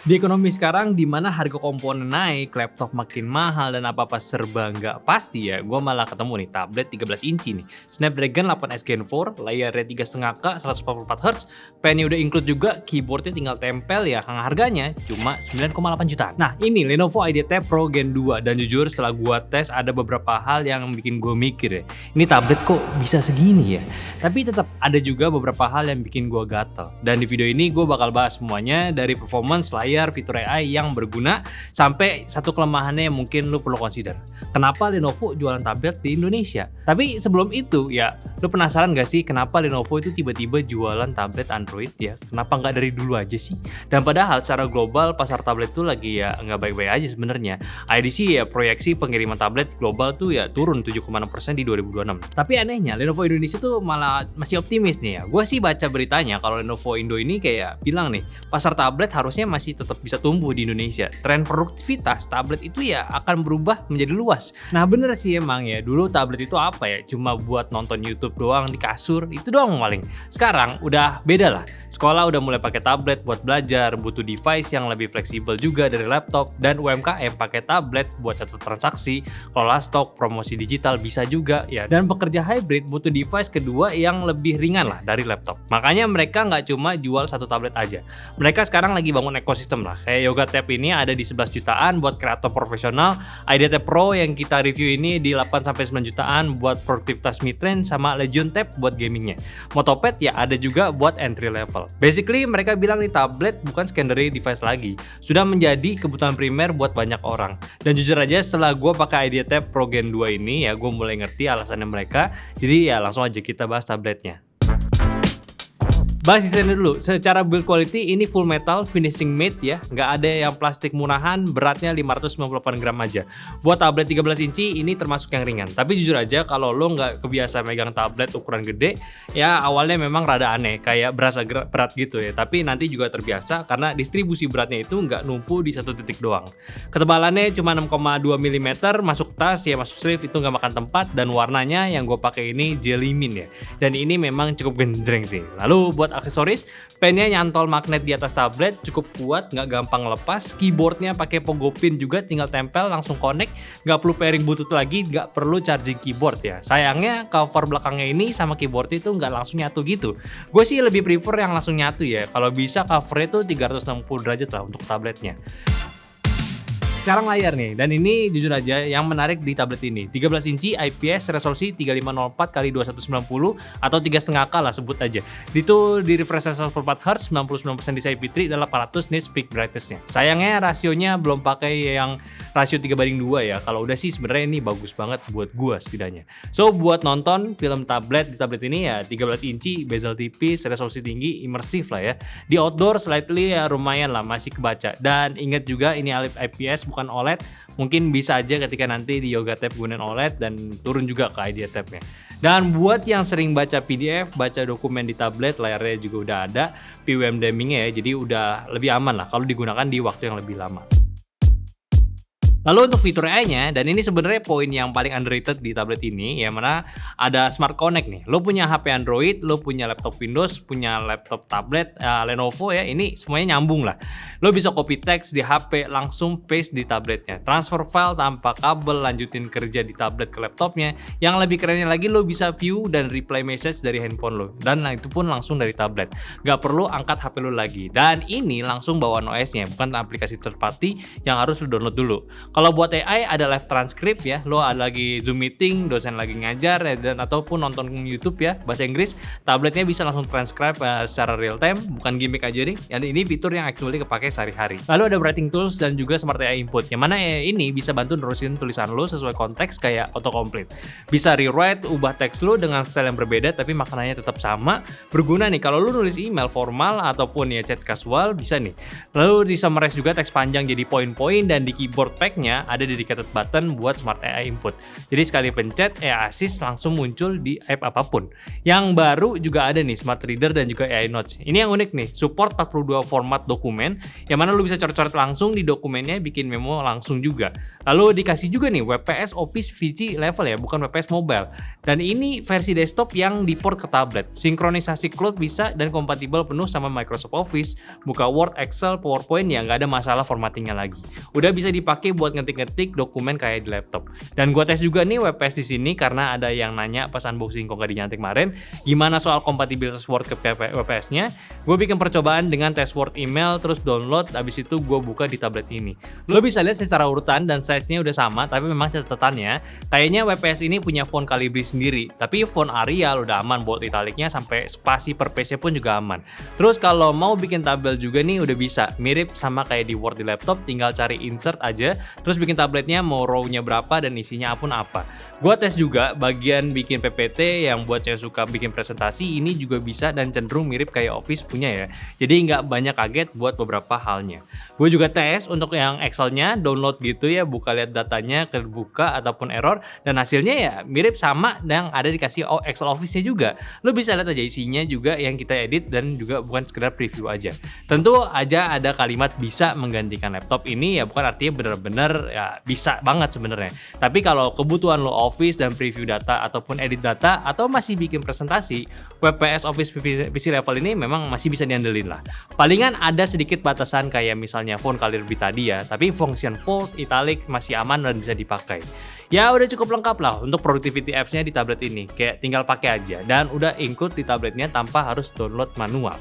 Di ekonomi sekarang di mana harga komponen naik, laptop makin mahal dan apa-apa serba nggak pasti ya, gue malah ketemu nih tablet 13 inci nih. Snapdragon 8S Gen 4, layarnya 3,5K, 144Hz, pennya udah include juga, keyboardnya tinggal tempel ya, yang harganya cuma 9,8 jutaan. Nah ini Lenovo IdeaPad Pro Gen 2 dan jujur setelah gue tes ada beberapa hal yang bikin gue mikir ya, ini tablet kok bisa segini ya? Tapi tetap ada juga beberapa hal yang bikin gue gatel. Dan di video ini gue bakal bahas semuanya dari performance, layar, fitur AI yang berguna, sampai satu kelemahannya yang mungkin lu perlu consider. Kenapa Lenovo jualan tablet di Indonesia? Tapi sebelum itu ya, lu penasaran gak sih kenapa Lenovo itu tiba-tiba jualan tablet Android ya? Kenapa nggak dari dulu aja sih? Dan padahal secara global pasar tablet itu lagi ya nggak baik-baik aja sebenarnya. IDC ya proyeksi pengiriman tablet global tuh ya turun 7,6% di 2026. Tapi anehnya Lenovo Indonesia tuh malah masih optimis nih ya. Gue sih baca beritanya kalau Lenovo Indo ini kayak bilang nih, pasar tablet harusnya masih tetap bisa tumbuh di Indonesia. Tren produktivitas tablet itu ya akan berubah menjadi luas. Nah bener sih emang ya, dulu tablet itu apa ya, cuma buat nonton YouTube doang di kasur, itu doang paling. Sekarang udah beda lah, sekolah udah mulai pakai tablet buat belajar, butuh device yang lebih fleksibel juga dari laptop, dan UMKM pakai tablet buat catat transaksi, kelola stok, promosi digital bisa juga ya, dan pekerja hybrid butuh device kedua yang lebih ringan lah dari laptop. Makanya mereka nggak cuma jual satu tablet aja, mereka sekarang lagi bangun ekosistem lah. Kayak Yoga Tab ini ada di 11 jutaan buat kreator profesional, IdeaTab Pro yang kita review ini di 8-9 jutaan buat produktivitas mid-range, sama Legion Tab buat gamingnya. Motopad ya ada juga buat entry level. Basically mereka bilang nih tablet bukan secondary device lagi, sudah menjadi kebutuhan primer buat banyak orang. Dan jujur aja setelah gue pakai IdeaTab Pro Gen 2 ini ya, gue mulai ngerti alasannya mereka. Jadi ya langsung aja kita bahas tabletnya. Bahas desainnya dulu. Secara build quality ini full metal, finishing matte ya, nggak ada yang plastik murahan, beratnya 598 gram aja. Buat tablet 13 inci ini termasuk yang ringan. Tapi jujur aja kalau lo nggak kebiasa megang tablet ukuran gede, ya awalnya memang rada aneh, kayak berasa berat gitu ya. Tapi nanti juga terbiasa karena distribusi beratnya itu nggak numpuk di satu titik doang. Ketebalannya cuma 6,2 mm, masuk tas ya, masuk sleeve itu nggak makan tempat, dan warnanya yang gue pakai ini jelly mint ya. Dan ini memang cukup gendreng sih. Lalu buat aksesoris, pennya nyantol magnet di atas tablet, cukup kuat, nggak gampang lepas. Keyboardnya pakai pogo pin juga, tinggal tempel langsung connect, nggak perlu pairing bluetooth lagi, nggak perlu charging keyboard ya. Sayangnya cover belakangnya ini sama keyboard itu nggak langsung nyatu gitu. Gue sih lebih prefer yang langsung nyatu ya. Kalau bisa covernya tuh 360 derajat lah untuk tabletnya. Sekarang layar nih, dan ini jujur aja yang menarik di tablet ini. 13 inci IPS resolusi 3504x2190 atau 3,5K lah sebut aja. Itu di refresh rate 144Hz, 99% DCI-P3 dan 800 nits peak brightness-nya. Sayangnya rasionya belum pakai yang rasio 3:2 ya. Kalau udah sih sebenarnya ini bagus banget buat gua setidaknya. So buat nonton film tablet di tablet ini ya 13 inci, bezel tipis, resolusi tinggi, imersif lah ya. Di outdoor slightly ya lumayan lah, masih kebaca. Dan ingat juga ini IPS bukan OLED, mungkin bisa aja ketika nanti di Yoga Tab gunain OLED dan turun juga ke IdeaTab-nya. Dan buat yang sering baca PDF, baca dokumen di tablet, layarnya juga udah ada PWM damming-nya ya, jadi udah lebih aman lah kalau digunakan di waktu yang lebih lama. Lalu untuk fitur AI-nya, dan ini sebenarnya poin yang paling underrated di tablet ini, ya mana ada Smart Connect nih. Lo punya HP Android, lo punya laptop Windows, punya laptop tablet Lenovo ya, ini semuanya nyambung lah. Lo bisa copy text di HP, langsung paste di tabletnya. Transfer file tanpa kabel, lanjutin kerja di tablet ke laptopnya. Yang lebih kerennya lagi, lo bisa view dan reply message dari handphone lo. Dan itu pun langsung dari tablet. Gak perlu angkat HP lo lagi. Dan ini langsung bawaan OS-nya, bukan aplikasi third party yang harus lo download dulu. Kalau buat AI ada live transcript ya, lo ada lagi Zoom meeting, dosen lagi ngajar ya, dan ataupun nonton YouTube ya bahasa Inggris, tabletnya bisa langsung transcribe secara real time, bukan gimmick aja nih. Dan ini fitur yang actually kepake sehari-hari. Lalu ada writing tools dan juga smart AI input, yang mana ini bisa bantu nerusin tulisan lo sesuai konteks kayak autocomplete. Bisa rewrite, ubah teks lo dengan style yang berbeda tapi maknanya tetap sama. Berguna nih kalau lo nulis email formal ataupun ya chat casual, bisa nih. Lalu di summarize juga teks panjang jadi poin-poin, dan di keyboard pack speknya ada dedicated button buat Smart AI input. Jadi sekali pencet, AI Assist langsung muncul di app apapun. Yang baru juga ada nih Smart Reader dan juga AI Notes. Ini yang unik nih, support 42 format dokumen, yang mana lu bisa coret-coret langsung di dokumennya, bikin memo langsung juga. Lalu dikasih juga nih WPS Office VC level ya, bukan WPS mobile. Dan ini versi desktop yang di-port ke tablet. Sinkronisasi cloud bisa dan kompatibel penuh sama Microsoft Office, buka Word, Excel, PowerPoint ya nggak ada masalah formattingnya lagi. Udah bisa dipakai buat ngetik-ngetik dokumen kayak di laptop. Dan gua tes juga nih WPS di sini karena ada yang nanya pas unboxing kok gak dinyantik kemarin, gimana soal kompatibilitas Word ke WPS-nya. Gue bikin percobaan dengan tes Word email, terus download, habis itu gue buka di tablet ini. Lo bisa lihat secara urutan dan size-nya udah sama, tapi memang catatannya kayaknya WPS ini punya font Calibri sendiri, tapi font Arial udah aman, bold italicnya sampai spasi per page-nya pun juga aman. Terus kalau mau bikin tabel juga nih udah bisa, mirip sama kayak di Word di laptop, tinggal cari insert aja, terus bikin tabletnya mau row-nya berapa dan isinya pun apa. Gue tes juga bagian bikin PPT yang buat yang suka bikin presentasi ini juga bisa dan cenderung mirip kayak Office punya ya. Jadi nggak banyak kaget buat beberapa halnya. Gue juga tes untuk yang Excel-nya, download gitu ya, buka lihat datanya, kebuka ataupun error, dan hasilnya ya mirip sama yang ada dikasih Excel Office-nya juga. Lo bisa lihat aja isinya juga yang kita edit dan juga bukan sekedar preview aja. Tentu aja ada kalimat bisa menggantikan laptop ini ya bukan artinya benar-benar ya bisa banget sebenarnya. Tapi kalau kebutuhan lo Office dan preview data ataupun edit data atau masih bikin presentasi, WPS Office PC level ini memang masih bisa diandelin lah. Palingan ada sedikit batasan kayak misalnya font Calibri tadi ya, tapi function bold, italic masih aman dan bisa dipakai. Ya udah cukup lengkap lah untuk productivity apps-nya di tablet ini, kayak tinggal pakai aja dan udah include di tabletnya tanpa harus download manual.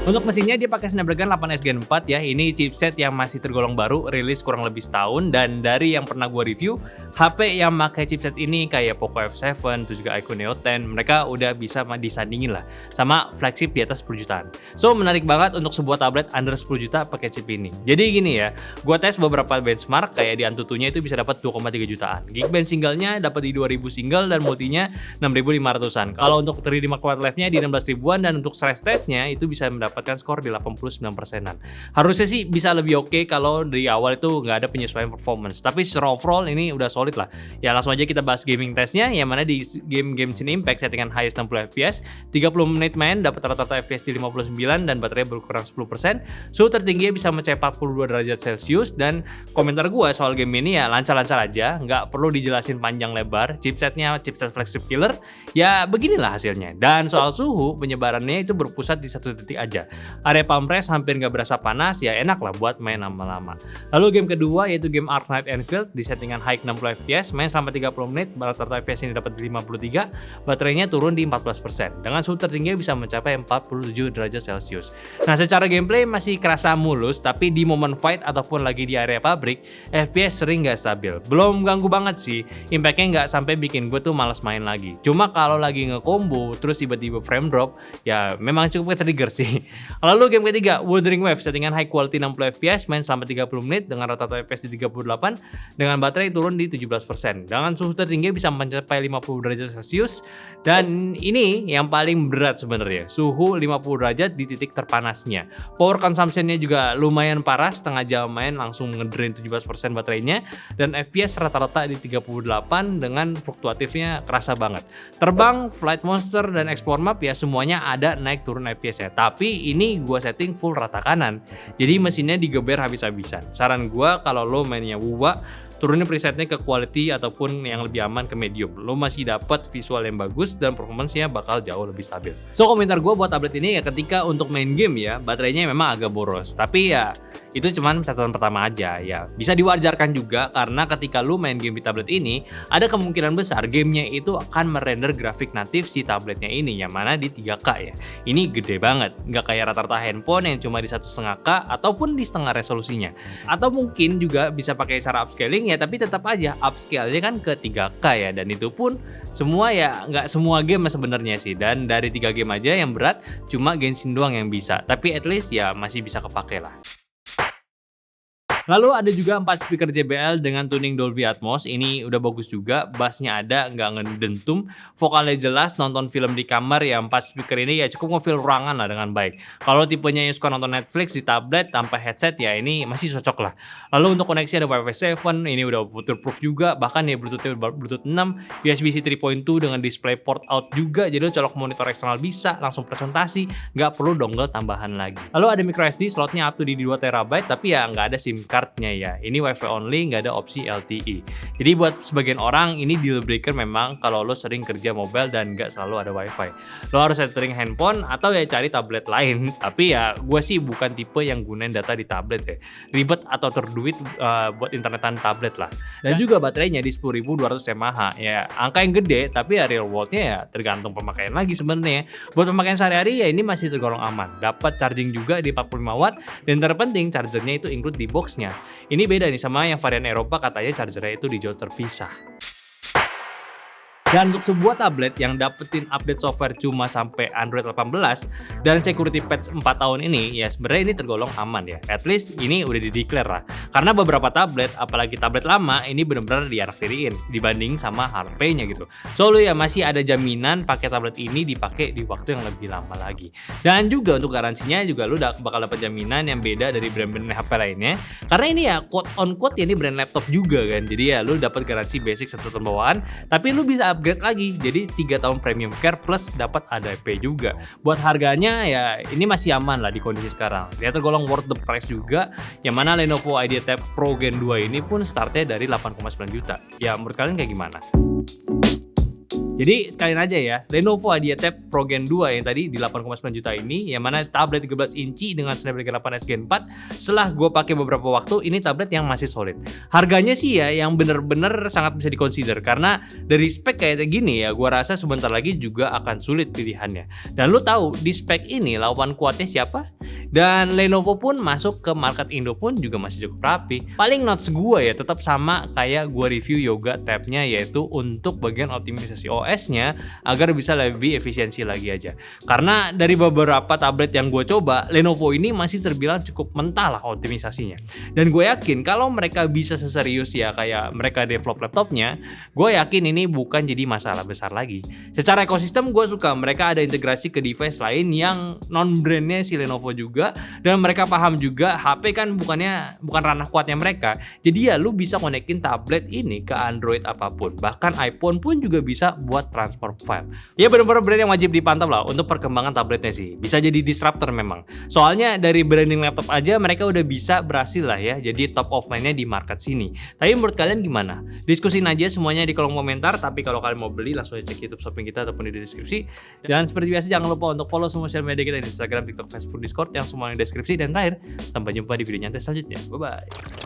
Untuk mesinnya dia pakai Snapdragon 8S Gen 4 ya. Ini chipset yang masih tergolong baru, rilis kurang lebih setahun, dan dari yang pernah gue review, HP yang pakai chipset ini kayak Poco F7, terus juga iQOO Neo 10, mereka udah bisa disandingin lah sama flagship di atas 10 jutaan. So menarik banget untuk sebuah tablet under 10 juta pakai chip ini. Jadi gini ya, gue tes beberapa benchmark kayak di Antutunya itu bisa dapat 2,3 jutaan. Geekbench singlenya dapat di 2000 single dan multinya 6500-an. Kalau untuk 3D Mark IV Live-nya di 16 ribuan dan untuk stress testnya itu bisa mendapatkan skor di 89%-an. Harusnya sih bisa lebih oke kalau dari awal itu nggak ada penyesuaian performance. Tapi secara overall ini udah solid lah. Ya langsung aja kita bahas gaming testnya, yang mana di game Genshin Impact settingan highest 60 fps, 30 menit main dapat rata-rata fps di 59 dan baterai berkurang 10%. Suhu tertinggi bisa mencapai 42 derajat Celcius, dan komentar gue soal game ini ya lancar-lancar aja, nggak perlu dijelasin panjang lebar. Chipsetnya chipset flagship killer, ya beginilah hasilnya. Dan soal suhu, penyebarannya itu berpusat di satu titik aja. Area palm press hampir nggak berasa panas, ya enak lah buat main lama-lama. Lalu game kedua yaitu game Ark Knight Anfield di settingan high 60 fps, main selama 30 menit, rata-rata fps ini dapat di 53, baterainya turun di 14%, dengan suhu tertinggi bisa mencapai 47 derajat Celcius. Nah secara gameplay masih kerasa mulus, tapi di momen fight ataupun lagi di area pabrik, fps sering nggak stabil. Belum ganggu banget sih, impactnya nggak sampai bikin gue tuh malas main lagi. Cuma kalau lagi nge-combo terus tiba-tiba frame drop, ya memang cukup ke-trigger sih. Lalu game ketiga, Wuthering Waves settingan high quality 60 fps, main selama 30 menit dengan rata-rata fps di 38, dengan baterai turun di 17%, dengan suhu tertinggi bisa mencapai 50 derajat Celcius, dan ini yang paling berat sebenarnya, suhu 50 derajat di titik terpanasnya. Power consumption-nya juga lumayan parah, setengah jam main langsung ngedrain 17% baterainya, dan fps rata-rata di 38 dengan fluktuatifnya kerasa banget. Terbang, flight monster, dan explore map ya semuanya ada naik turun fps ya, tapi ini gue setting full rata kanan, jadi mesinnya digeber habis-habisan. Saran gue kalau lo mainnya WUWA, turunin presetnya ke quality ataupun yang lebih aman ke medium. Lo masih dapat visual yang bagus dan performance-nya bakal jauh lebih stabil. So komentar gue buat tablet ini ya, ketika untuk main game ya baterainya memang agak boros, tapi ya itu cuman catatan pertama aja ya. Bisa diwajarkan juga karena ketika lo main game di tablet ini ada kemungkinan besar gamenya itu akan merender grafik natif si tabletnya ini, yang mana di 3K ya. Ini gede banget, nggak kayak rata-rata handphone yang cuma di 1,5K ataupun di setengah resolusinya. Atau mungkin juga bisa pakai cara upscaling ya, tapi tetap aja upscale-nya kan ke 3K ya, dan itu pun semua ya nggak semua game sebenarnya sih, dan dari 3 game aja yang berat cuma Genshin doang yang bisa, tapi at least ya masih bisa kepake lah. Lalu ada juga 4 speaker JBL dengan tuning Dolby Atmos. Ini udah bagus juga, bassnya ada, nggak ngedentum, vokalnya jelas, nonton film di kamar ya 4 speaker ini ya cukup ngefeel ruangan lah dengan baik. Kalau tipenya yang suka nonton Netflix di tablet tanpa headset ya ini masih cocok lah. Lalu untuk koneksi ada Wi-Fi 7, ini udah waterproof juga, bahkan ya Bluetooth 6, USB-C 3.2 dengan display port out juga, jadi lo colok monitor eksternal bisa, langsung presentasi, nggak perlu dongle tambahan lagi. Lalu ada microSD, slotnya up to di 2 TB, tapi ya nggak ada SIM cardnya ya. Ini Wi-Fi only, nggak ada opsi LTE. Jadi buat sebagian orang ini deal breaker memang kalau lo sering kerja mobile dan nggak selalu ada Wi-Fi. Lo harus setting handphone atau ya cari tablet lain. Tapi ya gue sih bukan tipe yang gunain data di tablet ya. Ribet atau terduit buat internetan tablet lah. Dan juga baterainya di 10.200 mAh. Ya angka yang gede, tapi ya real world-nya ya tergantung pemakaian lagi sebenarnya. Buat pemakaian sehari-hari ya ini masih tergolong aman. Dapat charging juga di 45 watt dan terpenting chargernya itu include di boxnya. Ini beda nih sama yang varian Eropa, katanya chargernya itu dijual terpisah. Dan untuk sebuah tablet yang dapetin update software cuma sampai Android 18 dan security patch 4 tahun ini, ya sebenarnya ini tergolong aman ya. At least ini udah di-declare lah. Karena beberapa tablet, apalagi tablet lama, ini benar-benar dianaktiriin dibanding sama HP-nya gitu. So lu ya masih ada jaminan pakai tablet ini dipakai di waktu yang lebih lama lagi. Dan juga untuk garansinya juga lu bakal dapat jaminan yang beda dari brand-brand HP lainnya. Karena ini ya quote on quote ya ini brand laptop juga kan. Jadi ya lu dapat garansi basic 1 tahun bawaan, tapi lu bisa upgrade lagi jadi 3 tahun premium care plus dapat ADP juga. Buat harganya ya ini masih aman lah di kondisi sekarang. Dia tergolong worth the price juga. Yang mana Lenovo IdeaTab Pro Gen 2 ini pun startnya dari 8,9 juta. Ya menurut kalian kayak gimana? Jadi sekalian aja ya, Lenovo IdeaTab Pro Gen 2 yang tadi di 8,9 juta ini, yang mana tablet 13 inci dengan Snapdragon 8 Gen 4, setelah gue pakai beberapa waktu, ini tablet yang masih solid. Harganya sih ya yang bener-bener sangat bisa dikonsider, karena dari spek kayak gini ya, gue rasa sebentar lagi juga akan sulit pilihannya. Dan lu tahu di spek ini lawan kuatnya siapa? Dan Lenovo pun masuk ke market Indo pun juga masih cukup rapi. Paling notes gue ya tetap sama kayak gue review Yoga tabnya, yaitu untuk bagian optimisasi OS-nya agar bisa lebih efisiensi lagi aja. Karena dari beberapa tablet yang gue coba, Lenovo ini masih terbilang cukup mentah lah optimisasinya. Dan gue yakin kalau mereka bisa seserius ya kayak mereka develop laptopnya, gue yakin ini bukan jadi masalah besar lagi. Secara ekosistem gue suka mereka ada integrasi ke device lain yang non-brandnya si Lenovo juga, dan mereka paham juga HP kan bukan ranah kuatnya mereka. Jadi ya lu bisa konekin tablet ini ke Android apapun, bahkan iPhone pun juga bisa buat transfer file. Ya benar-benar brand yang wajib dipantau lah untuk perkembangan tabletnya sih. Bisa jadi disruptor memang. Soalnya dari branding laptop aja mereka udah bisa berhasil lah ya jadi top of mind-nya di market sini. Tapi menurut kalian gimana? Diskusin aja semuanya di kolom komentar. Tapi kalau kalian mau beli langsung cek YouTube shopping kita ataupun di deskripsi. Dan seperti biasa jangan lupa untuk follow semua sosial media kita di Instagram, TikTok, Facebook, Discord yang semuanya di deskripsi. Dan terakhir, sampai jumpa di video nyantai selanjutnya. Bye bye.